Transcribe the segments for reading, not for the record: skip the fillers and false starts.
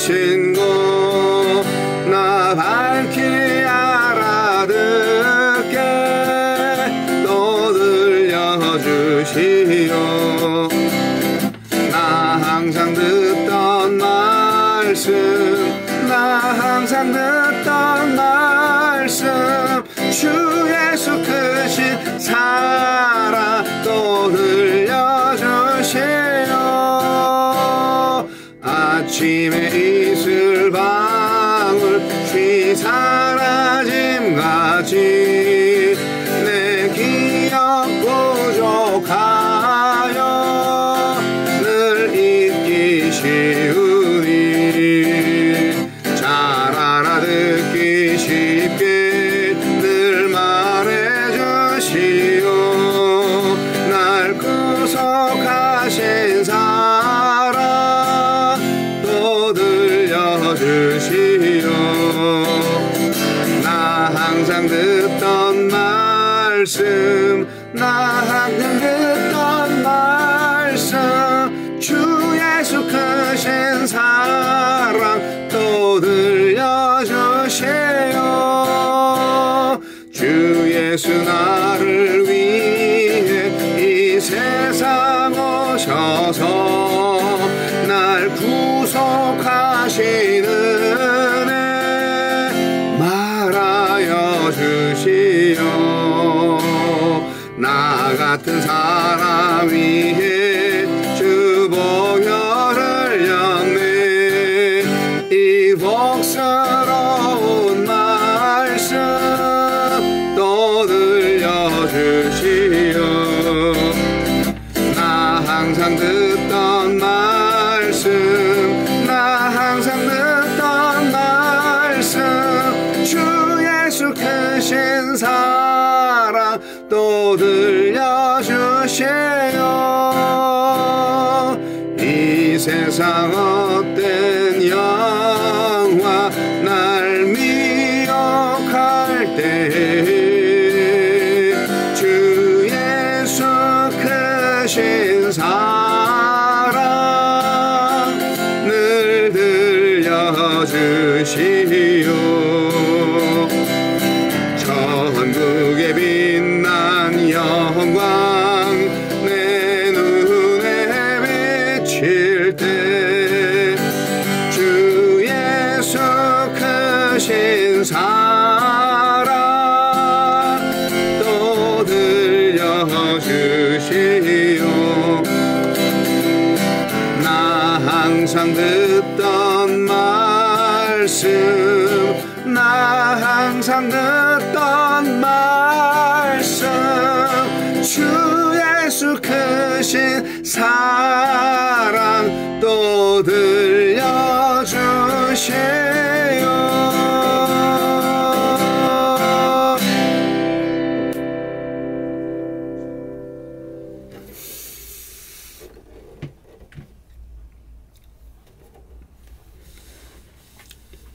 주신 것 나 밝히 알아듣게 또 들려주시오. 나 항상 듣던 말씀 나 항상 듣던 말씀 주 예수 크신 사랑 또 들려주시오. 아침에 이슬방울 쉬 사라짐같이 내 기억 부족하여 늘 잊기 쉬우니 잘 알아듣기 쉽게 늘 말해주시오. 날 구속하신 사랑 또 들려주시오. 나 항상 듣던 말씀 나 항상 듣던 말씀 주 예수 크신 사랑 또 들려주시오. 주 예수 나를 위해 이 세상 오셔서 날 구속하시는 은혜 말하여 주시오. 나 같은 사람 위해 주 보혈을 흘렸네. 이 복스러운 말씀 또 들려주시오. 나 항상 듣던 말씀 나 항상 듣던 말씀 주 예수 크신 사랑 또 들려주시오. 이 세상 헛된 영화 날 미혹할 때 주 예수 크신 사랑 늘 들려주시오. 천국에 빛난 영광 내 눈에 비칠 때 주 예수 크신 사랑 또 들려주시오. 나 항상 듣던 말씀 나 항상 듣던 말씀 주 예수 크신 사랑 또 들려주시오.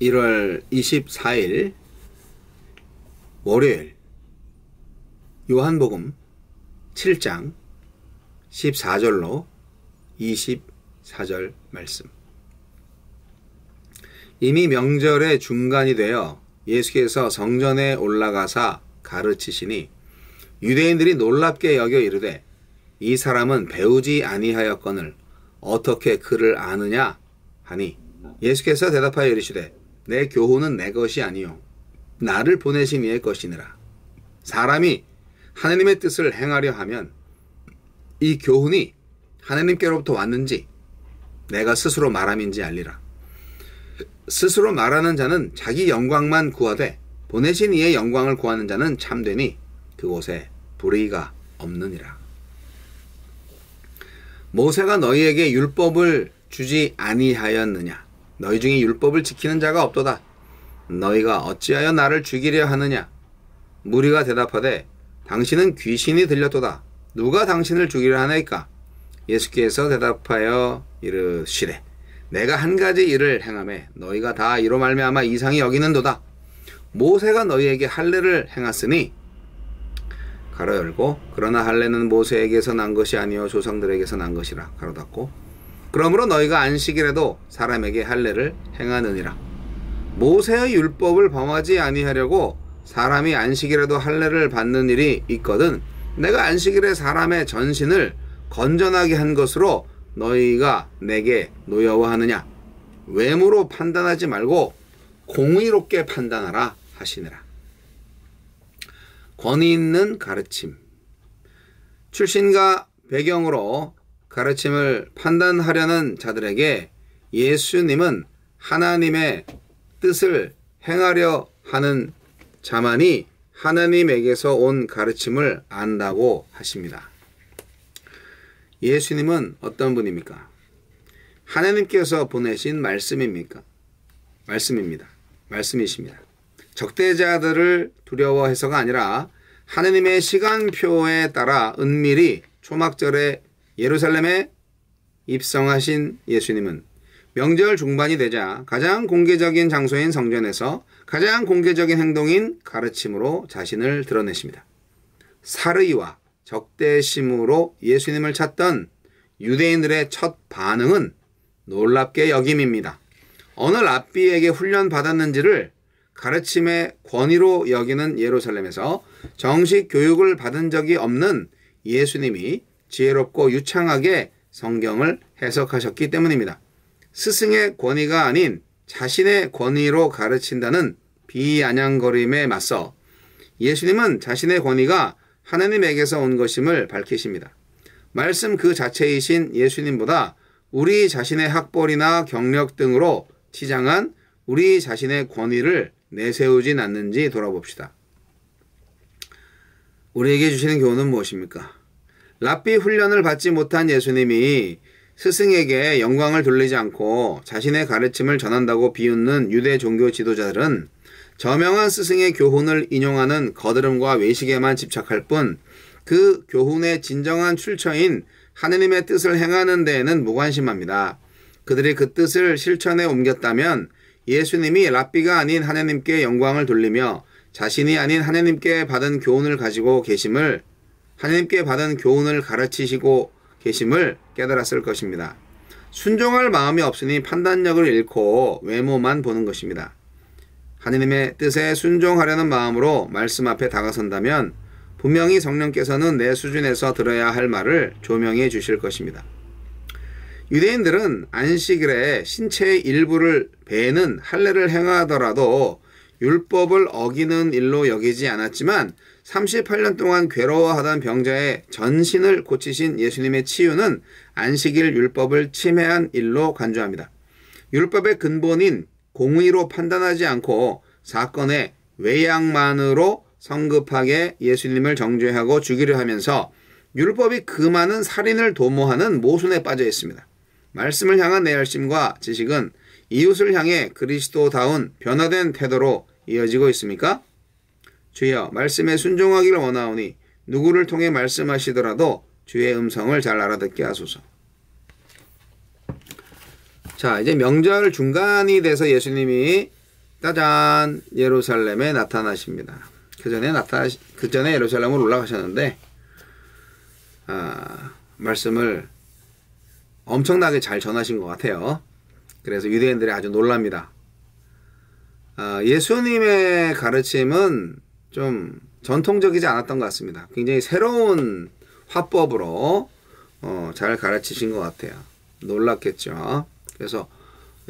(1월 24일) 월요일 요한복음 7장 14절로 24절 말씀. 이미 명절의 중간이 되어 예수께서 성전에 올라가사 가르치시니 유대인들이 놀랍게 여겨 이르되 이 사람은 배우지 아니하였거늘 어떻게 그를 아느냐 하니 예수께서 대답하여 이르시되 내 교훈은 내 것이 아니요 나를 보내신 이의 것이니라. 사람이 하나님의 뜻을 행하려 하면 이 교훈이 하나님께로부터 왔는지 내가 스스로 말함인지 알리라. 스스로 말하는 자는 자기 영광만 구하되 보내신 이의 영광을 구하는 자는 참되니 그곳에 불의가 없느니라. 모세가 너희에게 율법을 주지 아니하였느냐? 너희 중에 율법을 지키는 자가 없도다. 너희가 어찌하여 나를 죽이려 하느냐? 무리가 대답하되 당신은 귀신이 들렸도다. 누가 당신을 죽이려 하나이까? 예수께서 대답하여 이르시되 내가 한 가지 일을 행하매 너희가 다 이로 말미암아 이상히 여기는도다. 모세가 너희에게 할례를 행하으니 가로 열고 그러나 할례는 모세에게서 난 것이 아니요 조상들에게서 난 것이라 가로 닫고 그러므로 너희가 안식일에도 사람에게 할례를 행하느니라. 모세의 율법을 범하지 아니하려고 사람이 안식일에도 할례를 받는 일이 있거든 내가 안식일에 사람의 전신을 건전하게 한 것으로 너희가 내게 노여워하느냐. 외모로 판단하지 말고 공의롭게 판단하라 하시니라. 권위 있는 가르침. 출신과 배경으로 가르침을 판단하려는 자들에게 예수님은 하나님의 뜻을 행하려 하는 자만이 하나님에게서 온 가르침을 안다고 하십니다. 예수님은 어떤 분입니까? 하나님께서 보내신 말씀입니까? 말씀이십니다. 적대자들을 두려워해서가 아니라 하나님의 시간표에 따라 은밀히 초막절에 예루살렘에 입성하신 예수님은 명절 중반이 되자 가장 공개적인 장소인 성전에서 가장 공개적인 행동인 가르침으로 자신을 드러내십니다. 살의와 적대심으로 예수님을 찾던 유대인들의 첫 반응은 놀랍게 여김입니다. 어느 랍비에게 훈련받았는지를 가르침의 권위로 여기는 예루살렘에서 정식 교육을 받은 적이 없는 예수님이 지혜롭고 유창하게 성경을 해석하셨기 때문입니다. 스승의 권위가 아닌 자신의 권위로 가르친다는 비아냥거림에 맞서 예수님은 자신의 권위가 하나님에게서 온 것임을 밝히십니다. 말씀 그 자체이신 예수님보다 우리 자신의 학벌이나 경력 등으로 치장한 우리 자신의 권위를 내세우진 않는지 돌아봅시다. 우리에게 주시는 교훈은 무엇입니까? 랍비 훈련을 받지 못한 예수님이 스승에게 영광을 돌리지 않고 자신의 가르침을 전한다고 비웃는 유대 종교 지도자들은 저명한 스승의 교훈을 인용하는 거드름과 외식에만 집착할 뿐 그 교훈의 진정한 출처인 하느님의 뜻을 행하는 데에는 무관심합니다. 그들이 그 뜻을 실천에 옮겼다면 예수님이 랍비가 아닌 하나님께 영광을 돌리며 자신이 아닌 하나님께 받은 교훈을 가지고 계심을 하나님께 받은 교훈을 가르치시고 계심을 깨달았을 것입니다. 순종할 마음이 없으니 판단력을 잃고 외모만 보는 것입니다. 하나님의 뜻에 순종하려는 마음으로 말씀 앞에 다가선다면 분명히 성령께서는 내 수준에서 들어야 할 말을 조명해 주실 것입니다. 유대인들은 안식일에 신체의 일부를 베는 할례를 행하더라도 율법을 어기는 일로 여기지 않았지만 38년 동안 괴로워하던 병자의 전신을 고치신 예수님의 치유는 안식일 율법을 침해한 일로 간주합니다. 율법의 근본인 공의로 판단하지 않고 사건의 외양만으로 성급하게 예수님을 정죄하고 죽이려 하면서 율법이 그 많은 살인을 도모하는 모순에 빠져 있습니다. 말씀을 향한 내 열심과 지식은 이웃을 향해 그리스도다운 변화된 태도로 이어지고 있습니까? 주여, 말씀에 순종하기를 원하오니 누구를 통해 말씀하시더라도 주의 음성을 잘 알아듣게 하소서. 자, 이제 명절 중간이 돼서 예수님이 짜잔 예루살렘에 나타나십니다. 그 전에 예루살렘으로 올라가셨는데 말씀을 엄청나게 잘 전하신 것 같아요. 그래서 유대인들이 아주 놀랍니다. 예수님의 가르침은 좀 전통적이지 않았던 것 같습니다. 굉장히 새로운 화법으로 잘 가르치신 것 같아요. 놀랐겠죠. 그래서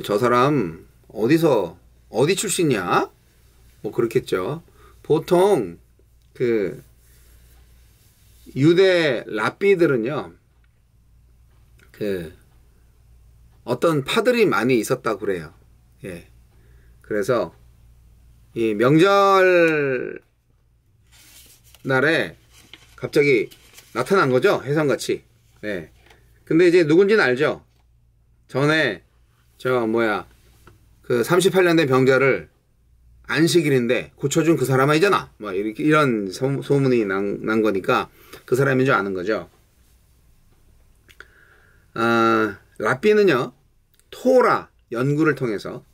저 사람 어디 출신이야? 뭐 그렇겠죠. 보통 그 유대 랍비들은요, 그 어떤 파들이 많이 있었다고 그래요. 예. 그래서 이 명절 날에 갑자기 나타난 거죠. 혜성같이. 예. 근데 이제 누군지는 알죠. 전에 그 38년 된 병자를 안식일인데 고쳐준 그 사람 아니잖아. 뭐 이런 소문이 난 거니까 그 사람인 줄 아는 거죠. 랍비는요, 토라 연구를 통해서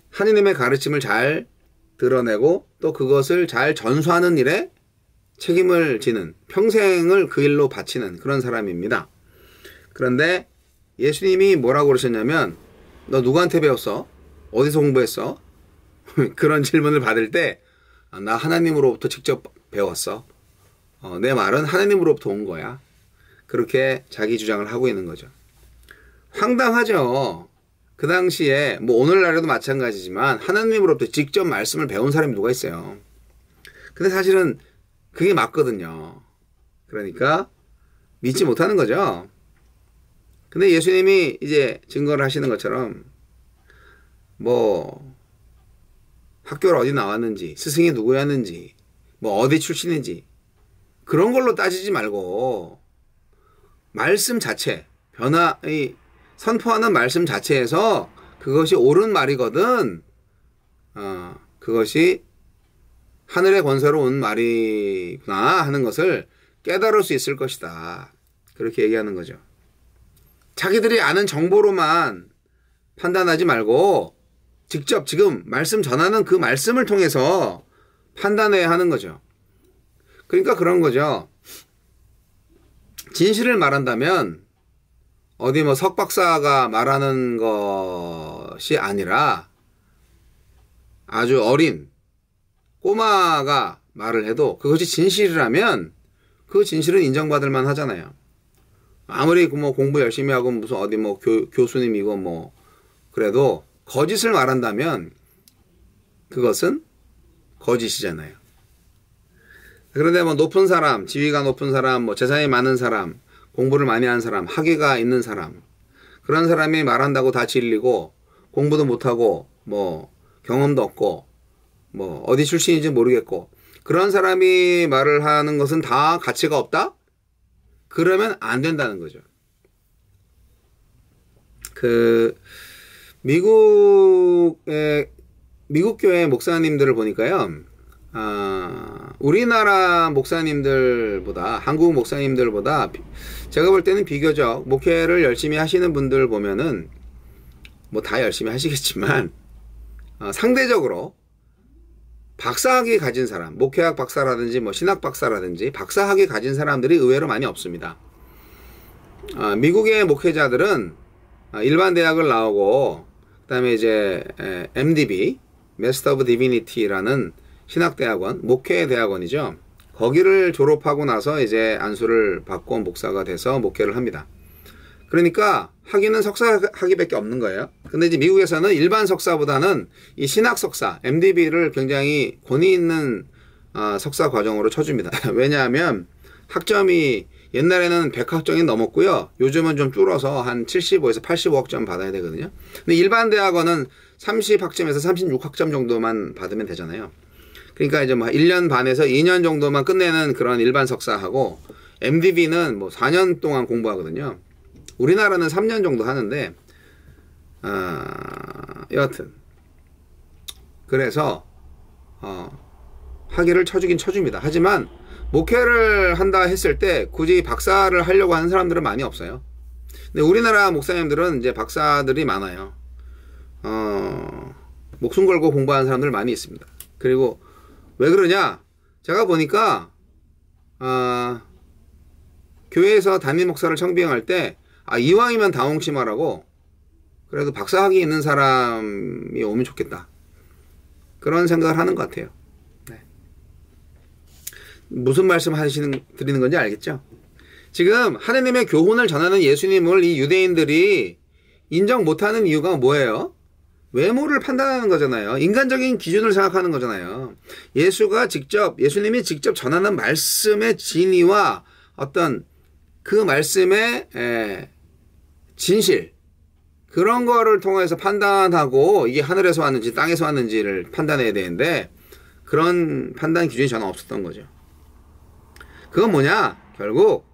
하느님의 가르침을 잘 드러내고 또 그것을 잘 전수하는 일에 책임을 지는, 평생을 그 일로 바치는 그런 사람입니다. 그런데 예수님이 뭐라고 그러셨냐면 너 누구한테 배웠어? 어디서 공부했어? 그런 질문을 받을 때 나 하나님으로부터 직접 배웠어. 내 말은 하나님으로부터 온 거야. 그렇게 자기 주장을 하고 있는 거죠. 황당하죠. 그 당시에 뭐 오늘날에도 마찬가지지만 하나님으로부터 직접 말씀을 배운 사람이 누가 있어요. 근데 사실은 그게 맞거든요. 그러니까 믿지 못하는 거죠. 근데 예수님이 이제 증거를 하시는 것처럼 뭐 학교를 어디 나왔는지, 스승이 누구였는지, 뭐 어디 출신인지 그런 걸로 따지지 말고 말씀 자체, 선포하는 말씀 자체에서 그것이 옳은 말이거든. 그것이 하늘의 권세로 온 말이구나 하는 것을 깨달을 수 있을 것이다. 그렇게 얘기하는 거죠. 자기들이 아는 정보로만 판단하지 말고 직접 지금 말씀 전하는 그 말씀을 통해서 판단해야 하는 거죠. 그러니까 그런 거죠. 진실을 말한다면 어디 뭐 석박사가 말하는 것이 아니라 아주 어린 꼬마가 말을 해도 그것이 진실이라면 그 진실은 인정받을 만 하잖아요. 아무리 뭐 공부 열심히 하고 무슨 어디 뭐 교수님이고 뭐 그래도 거짓을 말한다면 그것은 거짓이잖아요. 그런데 뭐 높은 사람, 지위가 높은 사람, 뭐 재산이 많은 사람, 공부를 많이 한 사람, 학위가 있는 사람, 그런 사람이 말한다고 다 진리고 공부도 못하고 뭐 경험도 없고 뭐 어디 출신인지 모르겠고 그런 사람이 말을 하는 것은 다 가치가 없다? 그러면 안 된다는 거죠. 미국 교회 목사님들을 보니까요. 우리나라 목사님들보다 한국 목사님들보다 제가 볼 때는 비교적 목회를 열심히 하시는 분들 보면은 뭐 다 열심히 하시겠지만 상대적으로 박사학위 가진 사람, 목회학 박사라든지 뭐 신학 박사라든지 박사학위 가진 사람들이 의외로 많이 없습니다. 미국의 목회자들은 일반 대학을 나오고 그다음에 이제 MDB, Master of Divinity라는 신학대학원, 목회대학원이죠. 거기를 졸업하고 나서 이제 안수를 받고 목사가 돼서 목회를 합니다. 그러니까 학위는 석사 학위밖에 없는 거예요. 근데 이제 미국에서는 일반 석사보다는 이 신학 석사, MDB를 굉장히 권위 있는 석사 과정으로 쳐줍니다. 왜냐하면 학점이 옛날에는 100학점이 넘었고요. 요즘은 좀 줄어서 한 75에서 85학점 받아야 되거든요. 근데 일반 대학원은 30학점에서 36학점 정도만 받으면 되잖아요. 그러니까 이제 뭐 1년 반에서 2년 정도만 끝내는 그런 일반 석사하고 MDB는 뭐 4년 동안 공부하거든요. 우리나라는 3년 정도 하는데 여하튼 그래서 학위를 쳐주긴 쳐줍니다. 하지만 목회를 한다 했을 때 굳이 박사를 하려고 하는 사람들은 많이 없어요. 근데 우리나라 목사님들은 이제 박사들이 많아요. 목숨 걸고 공부하는 사람들 많이 있습니다. 그리고 왜 그러냐? 제가 보니까 교회에서 담임 목사를 청빙할 때 이왕이면 다홍치마라고 그래도 박사학위 있는 사람이 오면 좋겠다. 그런 생각을 하는 것 같아요. 네. 무슨 말씀 드리는 건지 알겠죠? 지금 하느님의 교훈을 전하는 예수님을 이 유대인들이 인정 못하는 이유가 뭐예요? 외모를 판단하는 거잖아요. 인간적인 기준을 생각하는 거잖아요. 예수님이 직접 전하는 말씀의 진위와 어떤 그 말씀의 진실, 그런 거를 통해서 판단하고 이게 하늘에서 왔는지 땅에서 왔는지를 판단해야 되는데 그런 판단 기준이 전혀 없었던 거죠. 그건 뭐냐? 결국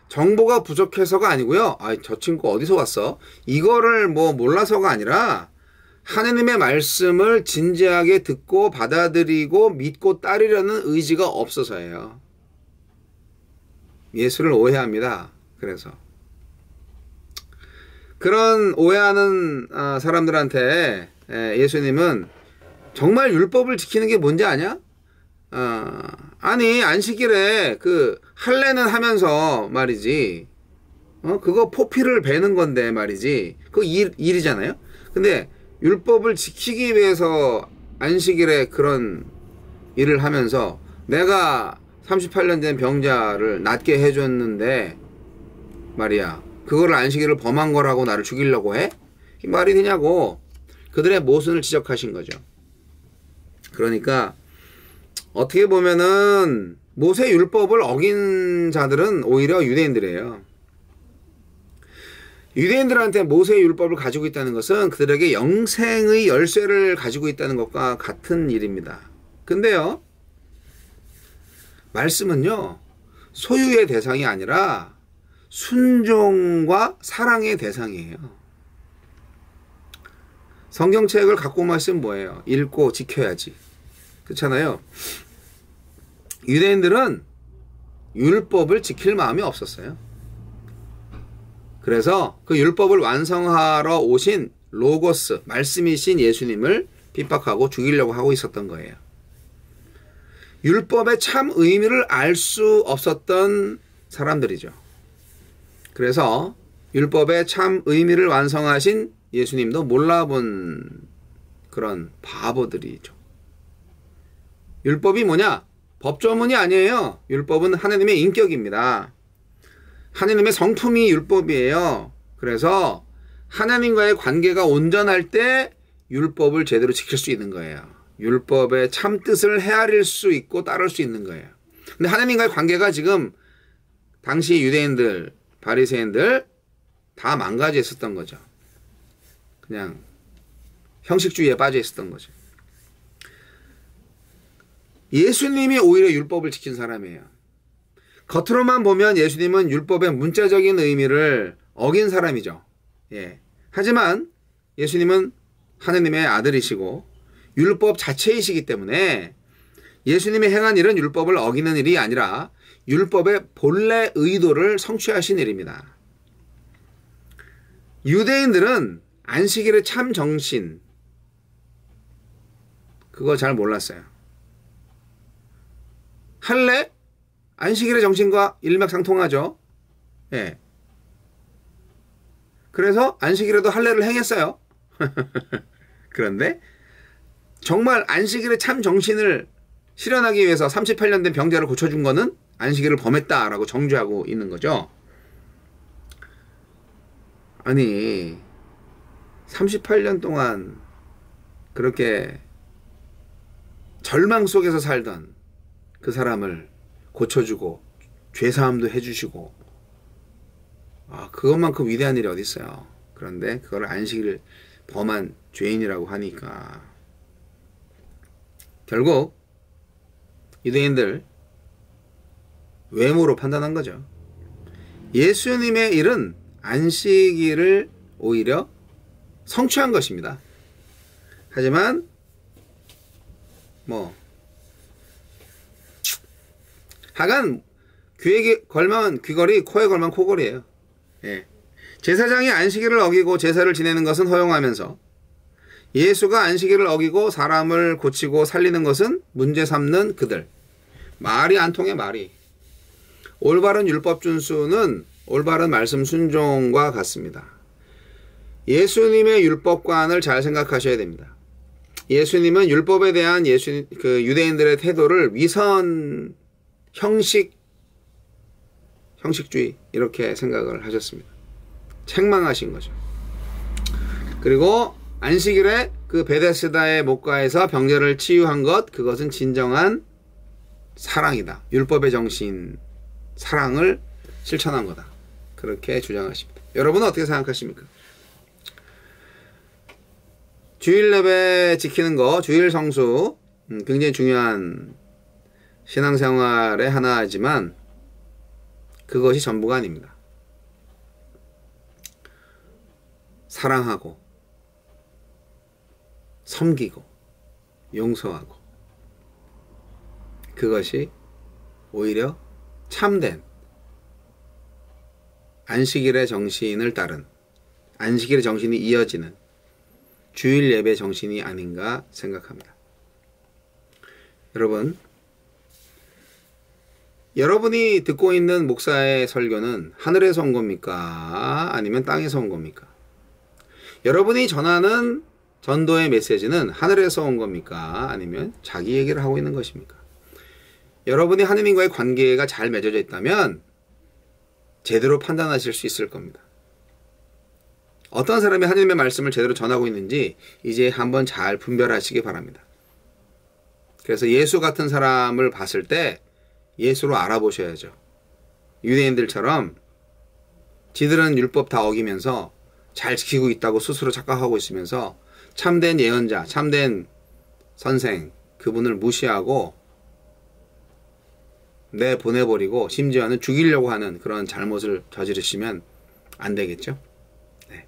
정보가 부족해서가 아니고요. 저 친구 어디서 왔어? 이거를 뭐 몰라서가 아니라 하느님의 말씀을 진지하게 듣고 받아들이고 믿고 따르려는 의지가 없어서예요. 예수를 오해합니다. 그래서 그런 오해하는 사람들한테 예수님은 정말 율법을 지키는 게 뭔지 아냐? 아니 안식일에 그 할례는 하면서 말이지 그거 포피를 베는 건데 말이지. 그거 일이잖아요. 근데 율법을 지키기 위해서 안식일에 그런 일을 하면서 내가 38년 된 병자를 낫게 해줬는데 말이야, 그거를 안식일을 범한 거라고 나를 죽이려고 해? 이 말이 되냐고 그들의 모순을 지적하신 거죠. 그러니까 어떻게 보면은 모세 율법을 어긴 자들은 오히려 유대인들이에요. 유대인들한테 모세 율법을 가지고 있다는 것은 그들에게 영생의 열쇠를 가지고 있다는 것과 같은 일입니다. 근데요, 말씀은요, 소유의 대상이 아니라 순종과 사랑의 대상이에요. 성경책을 갖고 온 말씀 뭐예요? 읽고 지켜야지. 그렇잖아요. 유대인들은 율법을 지킬 마음이 없었어요. 그래서 그 율법을 완성하러 오신 로고스, 말씀이신 예수님을 핍박하고 죽이려고 하고 있었던 거예요. 율법의 참 의미를 알 수 없었던 사람들이죠. 그래서 율법의 참 의미를 완성하신 예수님도 몰라본 그런 바보들이죠. 율법이 뭐냐? 법조문이 아니에요. 율법은 하나님의 인격입니다. 하나님의 성품이 율법이에요. 그래서 하나님과의 관계가 온전할 때 율법을 제대로 지킬 수 있는 거예요. 율법의 참 뜻을 헤아릴 수 있고 따를 수 있는 거예요. 근데 하나님과의 관계가 지금 당시 유대인들, 바리새인들 다 망가져 있었던 거죠. 그냥 형식주의에 빠져 있었던 거죠. 예수님이 오히려 율법을 지킨 사람이에요. 겉으로만 보면 예수님은 율법의 문자적인 의미를 어긴 사람이죠. 예. 하지만 예수님은 하나님의 아들이시고 율법 자체이시기 때문에 예수님이 행한 일은 율법을 어기는 일이 아니라 율법의 본래 의도를 성취하신 일입니다. 유대인들은 안식일의 참 정신, 그거 잘 몰랐어요. 할례? 안식일의 정신과 일맥상통하죠. 예. 그래서 안식일에도 할례를 행했어요. 그런데 정말 안식일의 참 정신을 실현하기 위해서 38년 된 병자를 고쳐준 거는 안식일을 범했다라고 정죄하고 있는 거죠. 아니 38년 동안 그렇게 절망 속에서 살던 그 사람을 고쳐주고 죄사함도 해주시고 그것만큼 위대한 일이 어디 있어요. 그런데 그걸 안식일을 범한 죄인이라고 하니까 결국 유대인들 외모로 판단한 거죠. 예수님의 일은 안식일을 오히려 성취한 것입니다. 하지만 하간 귀에 걸면 귀걸이, 코에 걸면 코걸이에요. 예. 제사장이 안식일을 어기고 제사를 지내는 것은 허용하면서 예수가 안식일을 어기고 사람을 고치고 살리는 것은 문제 삼는 그들. 말이 안 통해, 말이. 올바른 율법 준수는 올바른 말씀 순종과 같습니다. 예수님의 율법관을 잘 생각하셔야 됩니다. 예수님은 율법에 대한 유대인들의 태도를 위선, 형식주의 이렇게 생각을 하셨습니다. 책망하신 거죠. 그리고 안식일에 그 베데스다의 목가에서 병자를 치유한 것, 그것은 진정한 사랑이다. 율법의 정신, 사랑을 실천한 거다. 그렇게 주장하십니다. 여러분은 어떻게 생각하십니까? 주일 예배 지키는 거, 주일 성수 굉장히 중요한 신앙생활의 하나이지만 그것이 전부가 아닙니다. 사랑하고 섬기고 용서하고 그것이 오히려 참된 안식일의 정신을 따른, 안식일의 정신이 이어지는 주일 예배 정신이 아닌가 생각합니다. 여러분, 여러분이 듣고 있는 목사의 설교는 하늘에서 온 겁니까? 아니면 땅에서 온 겁니까? 여러분이 전하는 전도의 메시지는 하늘에서 온 겁니까? 아니면 자기 얘기를 하고 있는 것입니까? 여러분이 하느님과의 관계가 잘 맺어져 있다면 제대로 판단하실 수 있을 겁니다. 어떤 사람이 하느님의 말씀을 제대로 전하고 있는지 이제 한번 잘 분별하시기 바랍니다. 그래서 예수 같은 사람을 봤을 때 예수로 알아보셔야죠. 유대인들처럼 지들은 율법 다 어기면서 잘 지키고 있다고 스스로 착각하고 있으면서 참된 예언자, 참된 선생, 그분을 무시하고 내보내버리고 심지어는 죽이려고 하는 그런 잘못을 저지르시면 안 되겠죠. 네.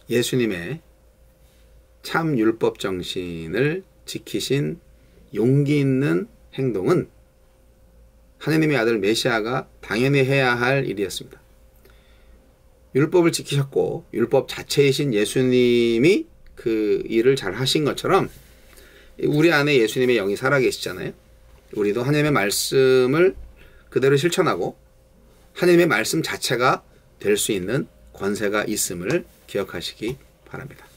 예수님의 참 율법 정신을 지키신 용기 있는 행동은 하느님의 아들 메시아가 당연히 해야 할 일이었습니다. 율법을 지키셨고 율법 자체이신 예수님이 그 일을 잘 하신 것처럼 우리 안에 예수님의 영이 살아계시잖아요. 우리도 하느님의 말씀을 그대로 실천하고 하느님의 말씀 자체가 될 수 있는 권세가 있음을 기억하시기 바랍니다.